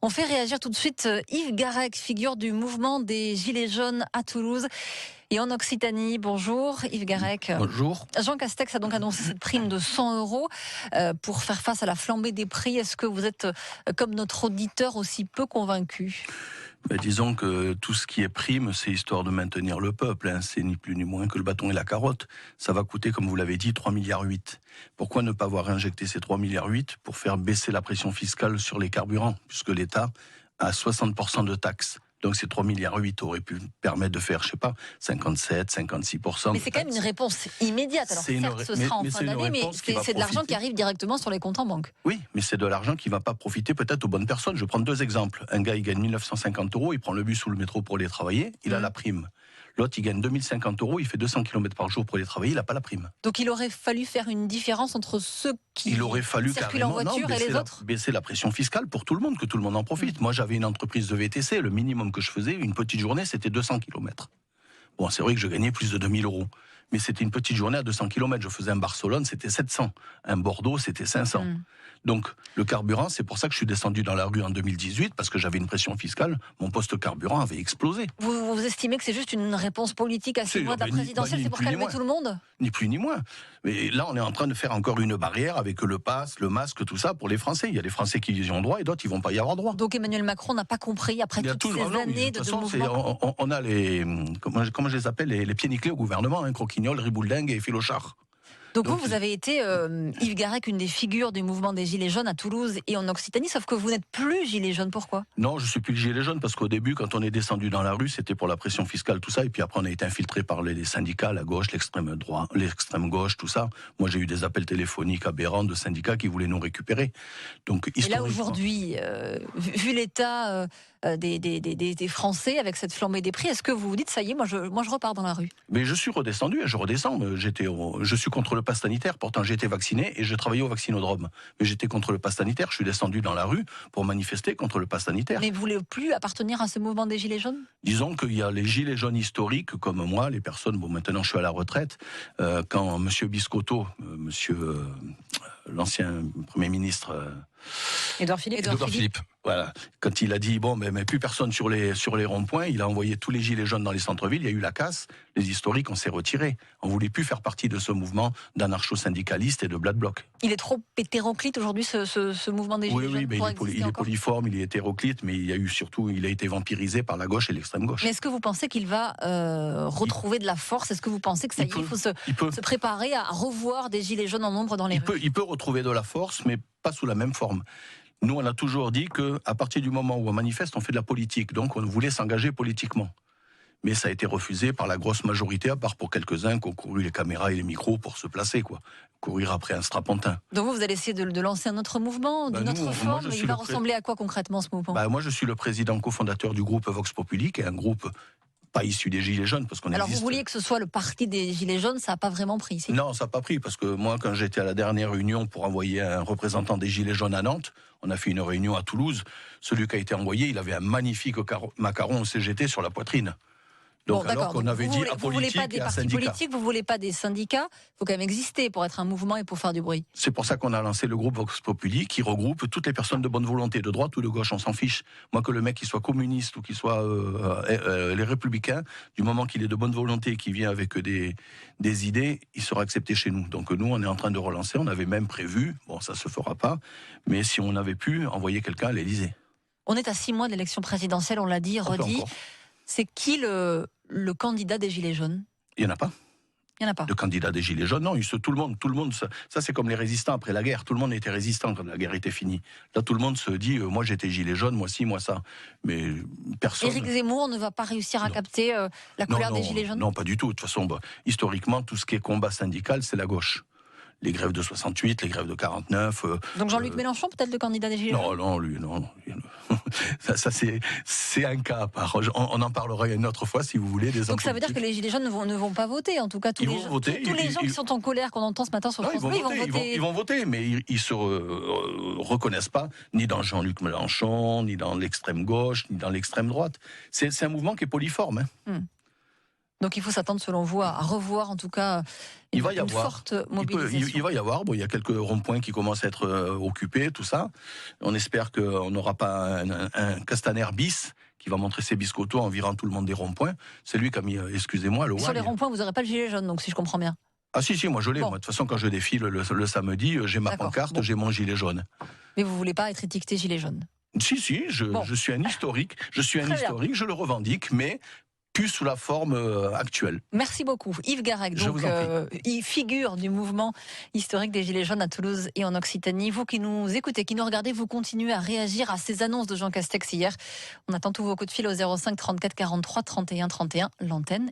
On fait réagir tout de suite Yves Garrec, figure du mouvement des Gilets jaunes à Toulouse et en Occitanie. Bonjour Yves Garrec. Bonjour. Jean Castex a donc annoncé cette prime de 100 € pour faire face à la flambée des prix. Est-ce que vous êtes, comme notre auditeur, aussi peu convaincu ? Disons que tout ce qui est prime, c'est histoire de maintenir le peuple. C'est ni plus ni moins que le bâton et la carotte. Ça va coûter, comme vous l'avez dit, 3,8 milliards. Pourquoi ne pas avoir injecté ces 3,8 milliards pour faire baisser la pression fiscale sur les carburants, puisque l'État a 60% de taxes. Donc ces 3,8 milliards auraient pu permettre de faire, 57, 56%. Mais c'est quand même une réponse immédiate. Alors certes, ce sera en fin d'année, mais c'est de l'argent qui arrive directement sur les comptes en banque. Oui, mais c'est de l'argent qui ne va pas profiter peut-être aux bonnes personnes. Je prends deux exemples. Un gars, il gagne 1 950 €, il prend le bus ou le métro pour aller travailler, il a la prime. L'autre, il gagne 2 050 €, il fait 200 km par jour pour aller travailler, il n'a pas la prime. Donc il aurait fallu faire une différence entre ceux qui circulent en voiture et les autres ? Baisser la pression fiscale pour tout le monde, que tout le monde en profite. Moi, j'avais une entreprise de VTC, le minimum que je faisais, une petite journée, c'était 200 km. Bon, c'est vrai que je gagnais plus de 2 000 €. Mais c'était une petite journée à 200 km. Je faisais un Barcelone, c'était 700. Un Bordeaux, c'était 500. Donc, le carburant, c'est pour ça que je suis descendu dans la rue en 2018, parce que j'avais une pression fiscale. Mon poste carburant avait explosé. Vous estimez que c'est juste une réponse politique à 6 mois de la présidentielle, c'est pour calmer tout le monde ? Ni plus ni moins. Mais là, on est en train de faire encore une barrière avec le pass, le masque, tout ça, pour les Français. Il y a des Français qui y ont droit et d'autres, ils vont pas y avoir droit. Donc Emmanuel Macron n'a pas compris, après toutes ces années de mouvement. On a les, comment je les appelle, les pieds nickelés au gouvernement, Croquignol, Ribouldingue et Filochard. Donc vous avez été, Yves Garrec, une des figures du mouvement des Gilets jaunes à Toulouse et en Occitanie, sauf que vous n'êtes plus Gilets jaunes, pourquoi ? Non, je suis plus le Gilet jaune, parce qu'au début, quand on est descendu dans la rue, c'était pour la pression fiscale, tout ça, et puis après on a été infiltré par les syndicats, la gauche, l'extrême droite, l'extrême gauche, tout ça. Moi j'ai eu des appels téléphoniques aberrants de syndicats qui voulaient nous récupérer. Donc, et là aujourd'hui, vu l'état des Français avec cette flambée des prix, est-ce que vous vous dites, ça y est, moi je repars dans la rue ? Mais je suis redescendu, je redescends. Je suis contre le pass sanitaire, pourtant j'ai été vacciné et je travaillais au vaccinodrome. Mais j'étais contre le pass sanitaire, je suis descendu dans la rue pour manifester contre le pass sanitaire. Mais vous voulez plus appartenir à ce mouvement des Gilets jaunes ? Disons qu'il y a les Gilets jaunes historiques, comme moi, les personnes, maintenant je suis à la retraite, quand M. Biscotto, l'ancien Premier ministre... Édouard Philippe. Voilà. Quand il a dit mais plus personne sur les ronds-points, il a envoyé tous les gilets jaunes dans les centres-villes, il y a eu la casse, les historiques, on s'est retirés. On voulait plus faire partie de ce mouvement d'anarcho-syndicalistes et de Black Bloc. Il est trop hétéroclite aujourd'hui ce mouvement des gilets jaunes. Oui, mais il est polyforme, il est hétéroclite, mais il a été vampirisé par la gauche et l'extrême gauche. Mais est-ce que vous pensez qu'il va retrouver de la force ? Est-ce que vous pensez que ça y est, il faut se préparer à revoir des gilets jaunes en nombre dans les rues ? Il peut retrouver de la force, mais pas sous la même forme. Nous, on a toujours dit qu'à partir du moment où on manifeste, on fait de la politique. Donc, on voulait s'engager politiquement. Mais ça a été refusé par la grosse majorité, à part pour quelques-uns qui ont couru les caméras et les micros pour se placer, courir après un strapontin. Donc vous allez essayer de lancer un autre mouvement, d'une autre forme. Il va ressembler à quoi concrètement ce mouvement ? Moi, je suis le président cofondateur du groupe Vox Populi, qui est un groupe pas issu des Gilets jaunes, parce qu'on existe. Alors vous vouliez que ce soit le parti des Gilets jaunes, ça n'a pas vraiment pris ici ? Non, ça n'a pas pris, parce que moi, quand j'étais à la dernière réunion pour envoyer un représentant des Gilets jaunes à Nantes, on a fait une réunion à Toulouse, celui qui a été envoyé, il avait un magnifique macaron au CGT sur la poitrine. Donc, alors qu'on avait dit apolitique, vous voulez pas des partis politiques, vous voulez pas des syndicats, il faut quand même exister pour être un mouvement et pour faire du bruit. C'est pour ça qu'on a lancé le groupe Vox Populi, qui regroupe toutes les personnes de bonne volonté, de droite ou de gauche, on s'en fiche. Moi, que le mec il soit communiste ou qu'il soit les républicains, du moment qu'il est de bonne volonté, qu'il vient avec des idées, il sera accepté chez nous. Donc nous, on est en train de relancer, on avait même prévu, ça se fera pas, mais si on avait pu envoyer quelqu'un à l'Élysée. On est à 6 mois de l'élection présidentielle, on l'a dit, redit. C'est qui le candidat des Gilets jaunes ? Il n'y en a pas. Il n'y en a pas. De candidat des Gilets jaunes, non, tout le monde, ça c'est comme les résistants après la guerre, tout le monde était résistant quand la guerre était finie. Là, tout le monde se dit, moi j'étais Gilet jaune, moi ci, moi ça. Mais personne... Éric Zemmour ne va pas réussir à capter la couleur des Gilets jaunes ? Non, pas du tout. De toute façon, historiquement, tout ce qui est combat syndical, c'est la gauche. Les grèves de 68, les grèves de 49... Donc Jean-Luc Mélenchon, peut-être le candidat des Gilets jaunes ? Non, lui, non. Ça c'est un cas à part. On en parlera une autre fois si vous voulez. Donc ça veut dire que les Gilets jaunes ne vont pas voter, en tout cas tous les gens qui sont en colère qu'on entend ce matin sur France Bleu, ils vont voter, mais ils se reconnaissent pas ni dans Jean-Luc Mélenchon, ni dans l'extrême gauche, ni dans l'extrême droite. C'est un mouvement qui est polyforme. Donc il faut s'attendre, selon vous, à revoir en tout cas Il va y une avoir. forte Il mobilisation. va y avoir. Bon, il y a quelques ronds-points qui commencent à être occupés, tout ça. On espère qu'on n'aura pas un Castaner bis qui va montrer ses biscottos en virant tout le monde des ronds-points. C'est lui qui a mis, excusez-moi, le Et sur les WAG. ronds-points, vous n'aurez pas le gilet jaune, donc si je comprends bien. Ah si, moi je l'ai. Bon. Moi, de toute façon, quand je défile le samedi, j'ai ma D'accord. pancarte, Bon. j'ai mon gilet jaune. Mais vous voulez pas être étiqueté gilet jaune. Si, Bon. je suis un historique. Je suis un Très bien. historique, je le revendique, mais plus sous la forme actuelle. Merci beaucoup. Yves Garrec, Je donc, vous en il figure du mouvement historique des Gilets jaunes à Toulouse et en Occitanie. Vous qui nous écoutez, qui nous regardez, vous continuez à réagir à ces annonces de Jean Castex hier. On attend tous vos coups de fil au 05 34 43 31 31, l'antenne.